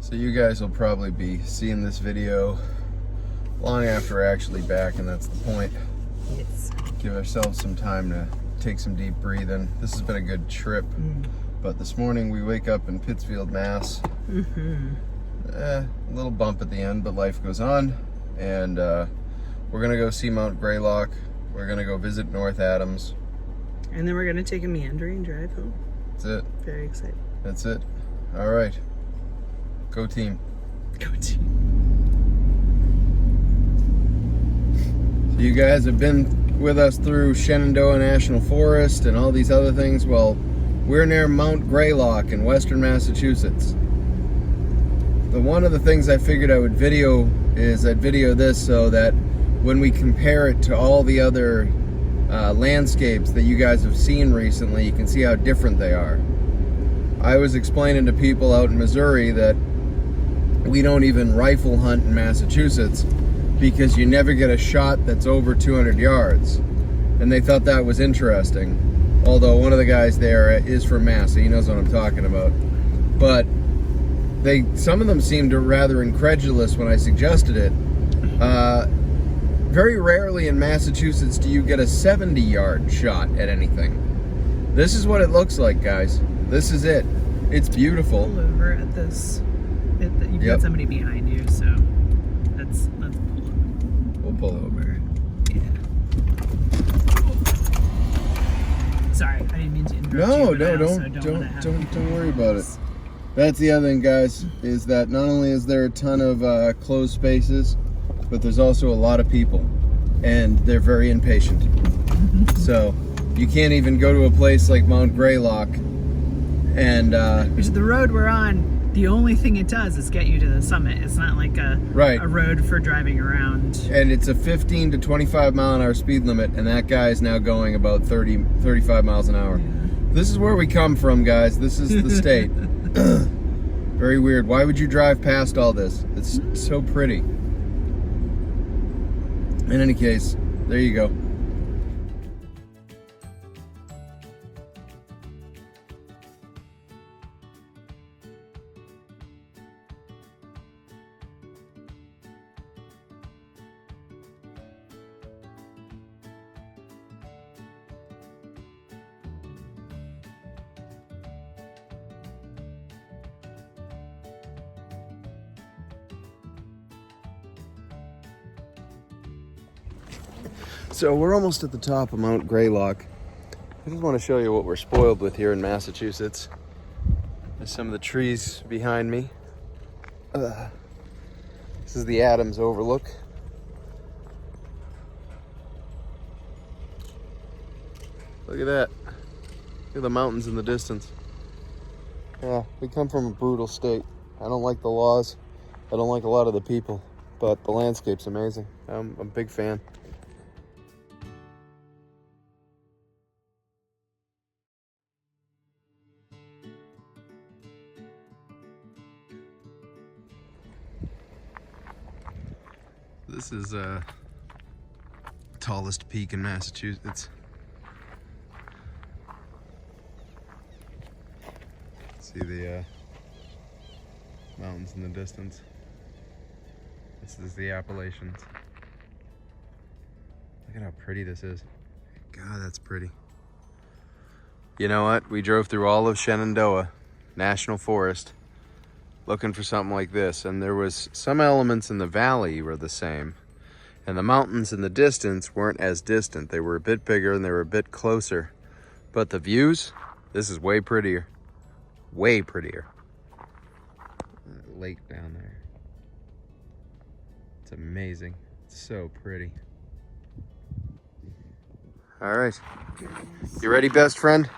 So you guys will probably be seeing this video long after we're actually back, and that's the point. Yes. Give ourselves some time to take some deep breathing. This has been a good trip, but this morning we wake up in Pittsfield, Mass. A little bump at the end, but life goes on, and we're gonna go see Mount Greylock. We're gonna go visit North Adams. And then we're gonna take a meandering drive home. That's it. Very excited. That's it. All right. Go team. Go team. So you guys have been with us through Shenandoah National Forest and all these other things. Well, we're near Mount Greylock in western Massachusetts. One of the things I figured I would video is I'd video this so that when we compare it to all the other landscapes that you guys have seen recently, you can see how different they are. I was explaining to people out in Missouri that we don't even rifle hunt in Massachusetts because you never get a shot that's over 200 yards. And they thought that was interesting. Although one of the guys there is from Mass, so he knows what I'm talking about. But some of them seemed rather incredulous when I suggested it. Very rarely in Massachusetts do you get a 70-yard shot at anything. This is what it looks like, guys. This is it. It's beautiful. Pull over at this. You've got somebody behind you, so let's pull over. We'll pull over. Yeah. Sorry, I didn't mean to interrupt No, you. don't worry about it. That's the other thing, guys, is that not only is there a ton of closed spaces, but there's also a lot of people, and they're very impatient. So you can't even go to a place like Mount Greylock, and which is the road we're on. The only thing it does is get you to the summit. It's not like a road for driving around. And it's a 15 to 25 mile an hour speed limit, and that guy is now going about 35 miles an hour. Yeah. This is where we come from, guys. This is the state. Very weird. Why would you drive past all this? It's so pretty. In any case, there you go. So we're almost at the top of Mount Greylock. I just want to show you what we're spoiled with here in Massachusetts. There's some of the trees behind me. This is the Adams Overlook. Look at that. Look at the mountains in the distance. Yeah, we come from a brutal state. I don't like the laws. I don't like a lot of the people, but the landscape's amazing. I'm a big fan. This is tallest peak in Massachusetts. See the mountains in the distance. This is the Appalachians. Look at how pretty this is. God, that's pretty. You know what? We drove through all of Shenandoah National Forest looking for something like this, and there was some elements in the valley were the same, and the mountains in the distance weren't as distant. They were a bit bigger and they were a bit closer, but the views, this is way prettier. Way prettier. Lake down there. It's amazing. It's so pretty. All right. You ready, best friend?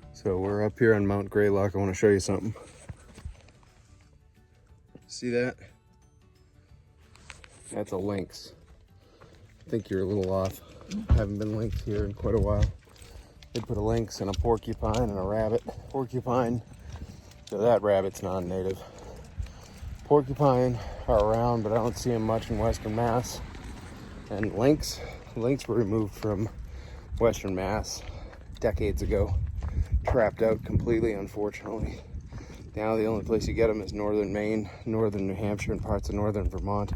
So we're up here on Mount Greylock. I want to show you something. See that? That's a lynx. I think you're a little off. Haven't been lynx here in quite a while. They put a lynx and a porcupine and a rabbit. Porcupine, so that rabbit's non-native. Porcupine are around, but I don't see them much in Western Mass. And lynx were removed from Western Mass decades ago, trapped out completely, unfortunately. Now the only place you get them is northern Maine, northern New Hampshire, and parts of northern Vermont.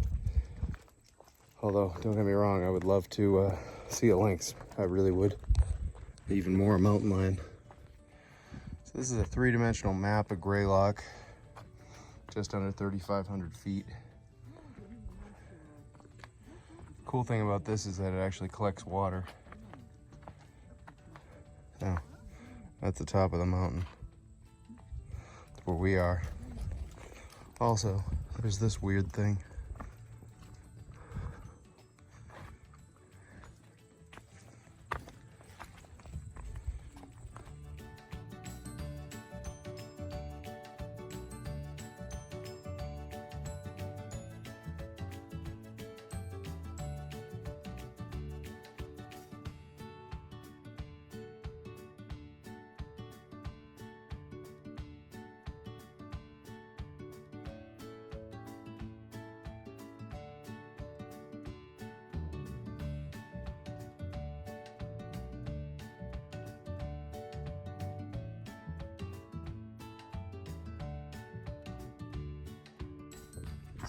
Although, don't get me wrong, I would love to see a lynx. I really would. Even more a mountain lion. So this is a three-dimensional map of Greylock, just under 3,500 feet. Cool thing about this is that it actually collects water. Now, that's the top of the mountain. That's where we are. Also, there's this weird thing.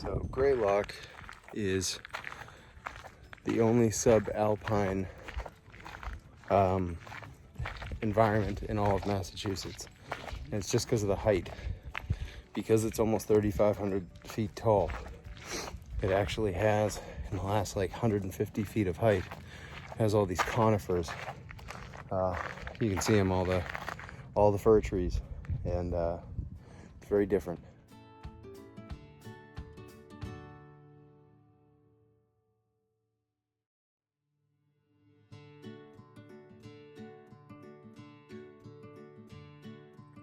So Greylock is the only subalpine environment in all of Massachusetts. And it's just because of the height. Because it's almost 3,500 feet tall, it actually has, in the last like 150 feet of height, has all these conifers. You can see them, all the fir trees, and it's very different.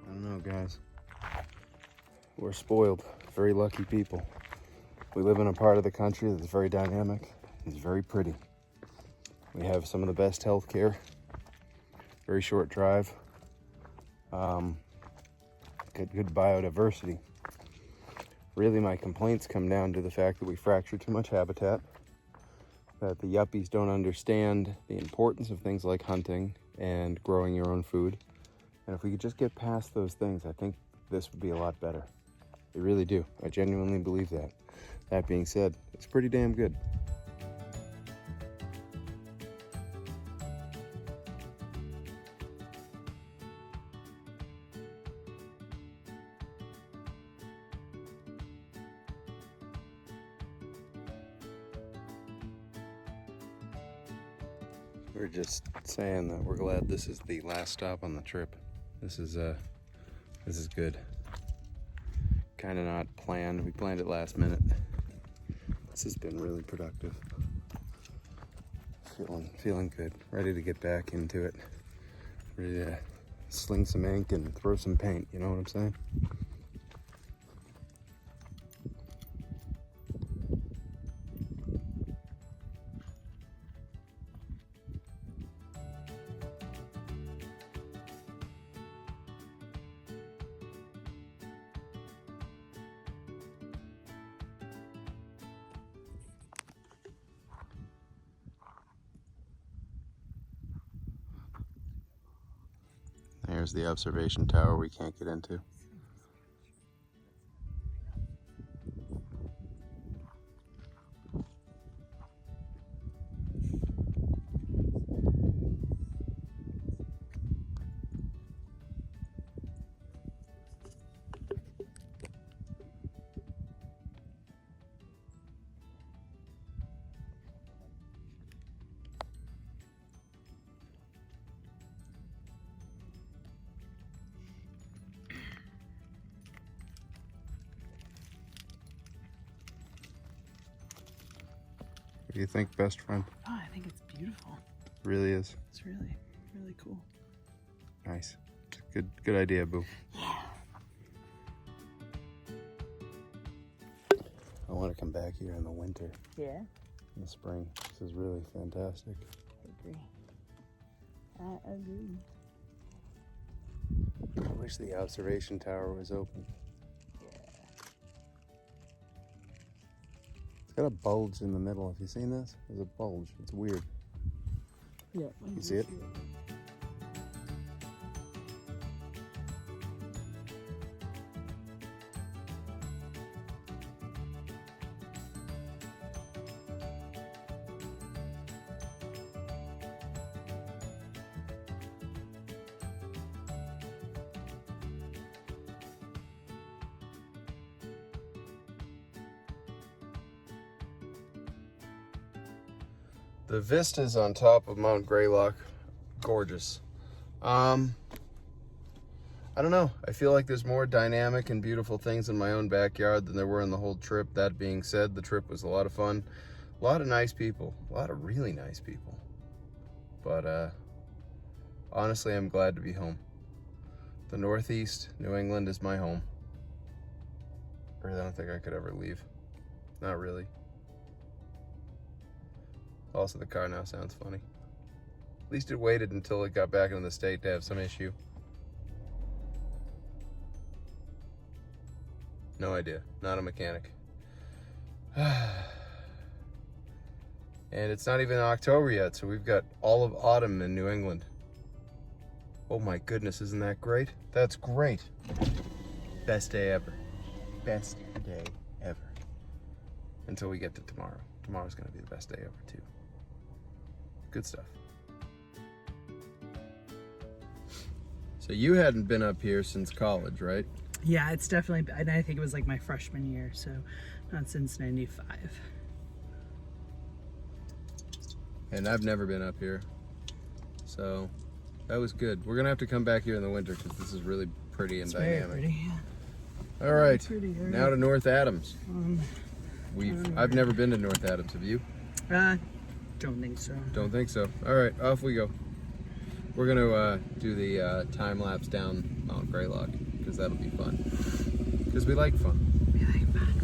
I don't know, guys. We're spoiled, very lucky people. We live in a part of the country that's very dynamic, it's very pretty. We have some of the best health care, very short drive, good biodiversity. Really, my complaints come down to the fact that we fracture too much habitat, that the yuppies don't understand the importance of things like hunting and growing your own food. And if we could just get past those things, I think this would be a lot better. I really do. I genuinely believe that. That being said, it's pretty damn good. We're just saying that we're glad this is the last stop on the trip. This is good. Kind of not planned. We planned it last minute. This has been really productive. Feeling good. Ready to get back into it. Ready to sling some ink and throw some paint. You know what I'm saying? There's the observation tower we can't get into. What do you think, best friend? Oh, I think it's beautiful. It really is. It's really, really cool. Nice. Good idea, boo. Yeah. I want to come back here in the winter. Yeah. In the spring. This is really fantastic. I agree. I wish the observation tower was open. Yeah. It's got a bulge in the middle. Have you seen this? There's a bulge. It's weird. Yeah. You see it? The vistas on top of Mount Greylock, gorgeous. I don't know. I feel like there's more dynamic and beautiful things in my own backyard than there were in the whole trip. That being said, the trip was a lot of fun. A lot of nice people. A lot of really nice people. But honestly, I'm glad to be home. The Northeast, New England is my home. I don't think I could ever leave. Not really. Also, the car now sounds funny. At least it waited until it got back into the state to have some issue. No idea. Not a mechanic. And it's not even October yet, so we've got all of autumn in New England. Oh my goodness, isn't that great? That's great. Best day ever. Best day ever. Until we get to tomorrow. Tomorrow's gonna be the best day ever too. Good stuff. So you hadn't been up here since college, right? Yeah, it's definitely, and I think it was like my freshman year, so not since 95. And I've never been up here, so that was good. We're gonna have to come back here in the winter because this is really pretty and dynamic. Very pretty. All right, Pretty, now to North Adams. I've never been to North Adams. Have you? Don't think so. Don't think so. All right, off we go. We're gonna do the time lapse down Mount Greylock because that'll be fun. Because we like fun. We like fun.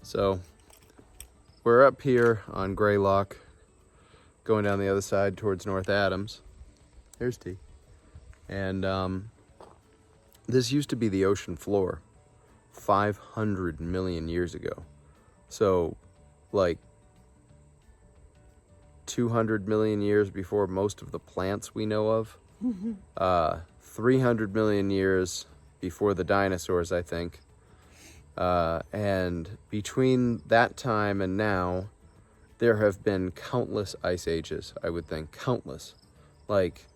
So we're up here on Greylock, going down the other side towards North Adams. Here's T. And this used to be the ocean floor 500 million years ago. So like 200 million years before most of the plants we know of. 300 million years before the dinosaurs, I think. And between that time and now, there have been countless ice ages, I would think. Countless. Like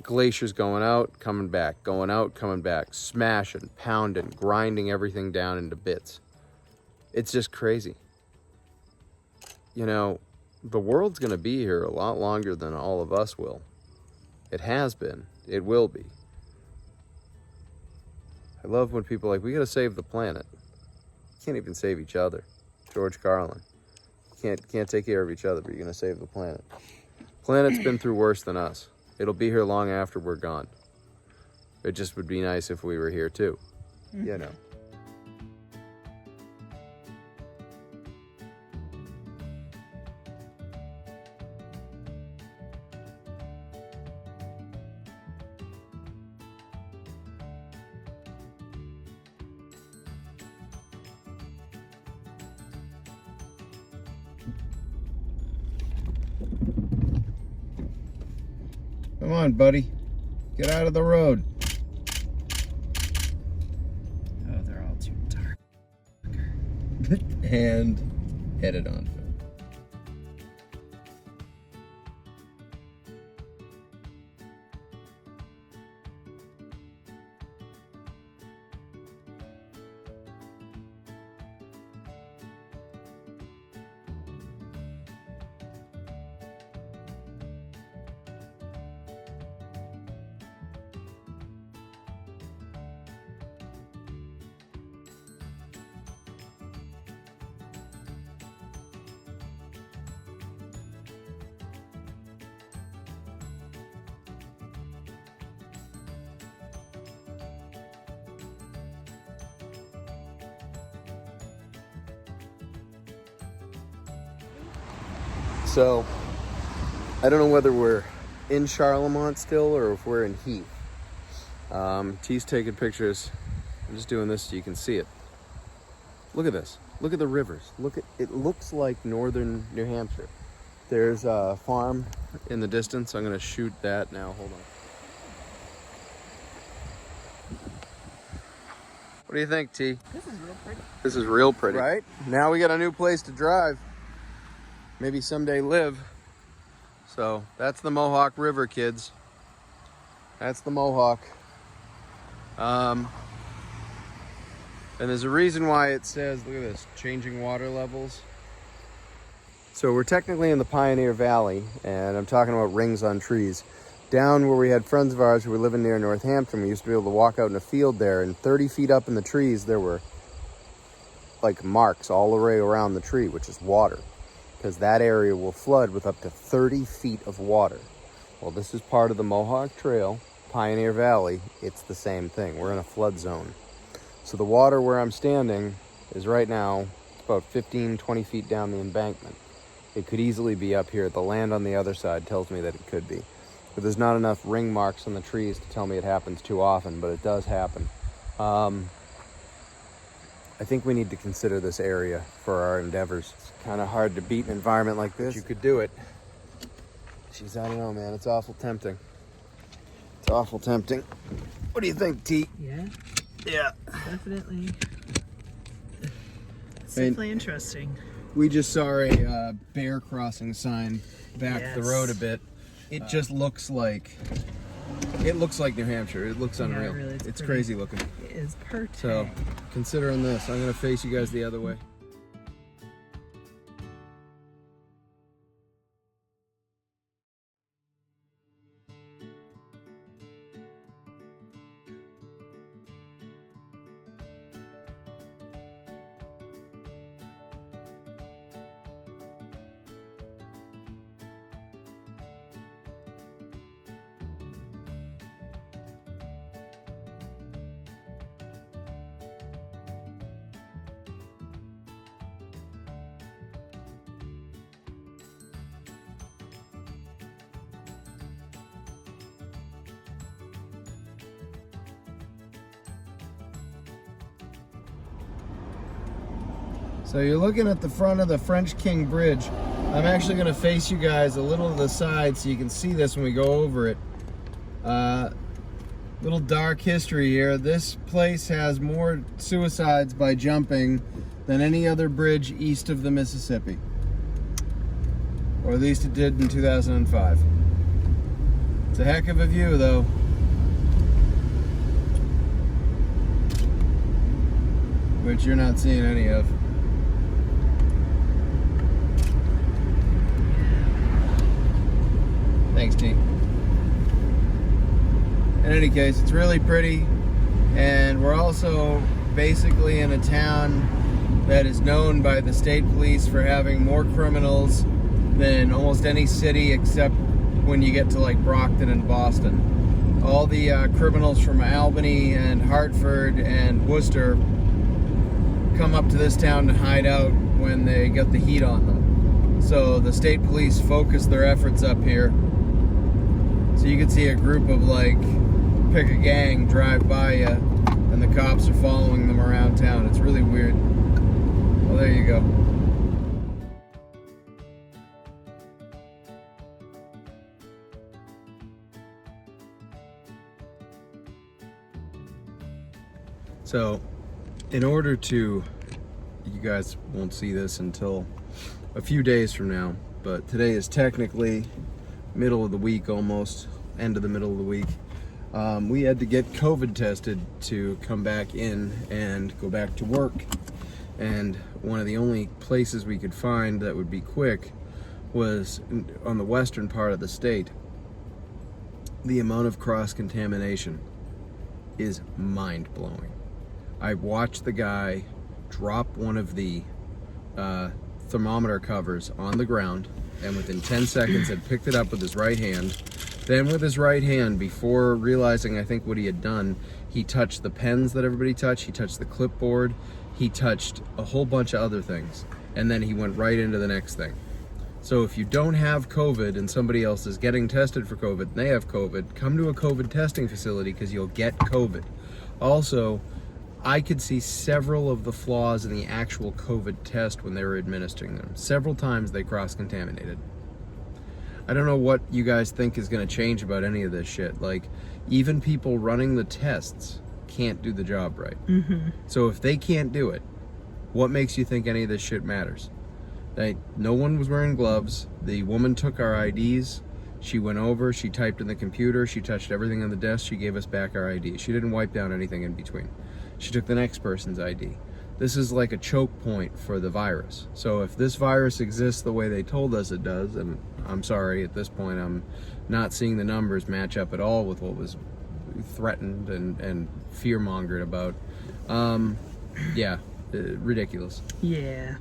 glaciers going out, coming back, going out, coming back, smashing, pounding, grinding everything down into bits. It's just crazy. You know, the world's going to be here a lot longer than all of us will. It has been. It will be. I love when people are like, we got to save the planet. You can't even save each other. George Carlin. Can't take care of each other, but you're going to save the planet. Planet's been through worse than us. It'll be here long after we're gone. It just would be nice if we were here too. You know. Come on, buddy. Get out of the road. Oh, they're all too dark. and headed onto it. So, I don't know whether we're in Charlemont still or if we're in Heath. T's taking pictures. I'm just doing this so you can see it. Look at this. Look at the rivers. It looks like northern New Hampshire. There's a farm in the distance. I'm going to shoot that now. Hold on. What do you think, T? This is real pretty. This is real pretty. Right? Now we got a new place to drive. Maybe someday live. So that's the Mohawk River, kids. That's the Mohawk. And there's a reason why it says, look at this, changing water levels. So we're technically in the Pioneer Valley, and I'm talking about rings on trees. Down where we had friends of ours who were living near Northampton, we used to be able to walk out in a field there, and 30 feet up in the trees, there were like marks all the way around the tree, which is water. Because that area will flood with up to 30 feet of water. Well, this is part of the Mohawk Trail, Pioneer Valley. It's the same thing. We're in a flood zone. So the water where I'm standing is right now about 15, 20 feet down the embankment. It could easily be up here. The land on the other side tells me that it could be. But there's not enough ring marks on the trees to tell me it happens too often, but it does happen. I think we need to consider this area for our endeavors. It's kind of hard to beat an environment like this. You could do it. Jeez, I don't know, man. It's awful tempting. It's awful tempting. What do you think, T? Yeah. Yeah. Definitely. It's definitely interesting. We just saw a bear crossing sign back the road a bit. It just looks like... It looks like New Hampshire. It looks unreal. Yeah, really, it's crazy looking. It is perfect. So, considering this, I'm going to face you guys the other way. So you're looking at the front of the French King Bridge. I'm actually going to face you guys a little to the side so you can see this when we go over it. Little dark history here. This place has more suicides by jumping than any other bridge east of the Mississippi. Or at least it did in 2005. It's a heck of a view though. Which you're not seeing any of. Thanks, T. In any case, it's really pretty, and we're also basically in a town that is known by the state police for having more criminals than almost any city except when you get to like Brockton and Boston. All the criminals from Albany and Hartford and Worcester come up to this town to hide out when they get the heat on them. So the state police focus their efforts up here. So you can see a group of like, pick a gang drive by you, and the cops are following them around town. It's really weird. Well, there you go. So, in order to you guys won't see this until a few days from now, but today is technically middle of the week, almost end of the middle of the week. We had to get COVID tested to come back in and go back to work, and one of the only places we could find that would be quick was on the western part of the state. The amount of cross-contamination is mind-blowing. I watched the guy drop one of the thermometer covers on the ground, and within 10 seconds had picked it up with his right hand. Then with his right hand, before realizing I think what he had done, he touched the pens that everybody touched, he touched the clipboard, he touched a whole bunch of other things, and then he went right into the next thing. So if you don't have COVID and somebody else is getting tested for COVID and they have COVID, come to a COVID testing facility because you'll get COVID. Also, I could see several of the flaws in the actual COVID test when they were administering them. Several times they cross-contaminated. I don't know what you guys think is going to change about any of this shit. Like, even people running the tests can't do the job right. Mm-hmm. So if they can't do it, what makes you think any of this shit matters? No one was wearing gloves. The woman took our IDs. She went over, she typed in the computer, she touched everything on the desk, she gave us back our ID. She didn't wipe down anything in between. She took the next person's ID. This is like a choke point for the virus. So if this virus exists the way they told us it does, and I'm sorry, at this point I'm not seeing the numbers match up at all with what was threatened and fear-mongered about. Yeah, ridiculous. Yeah.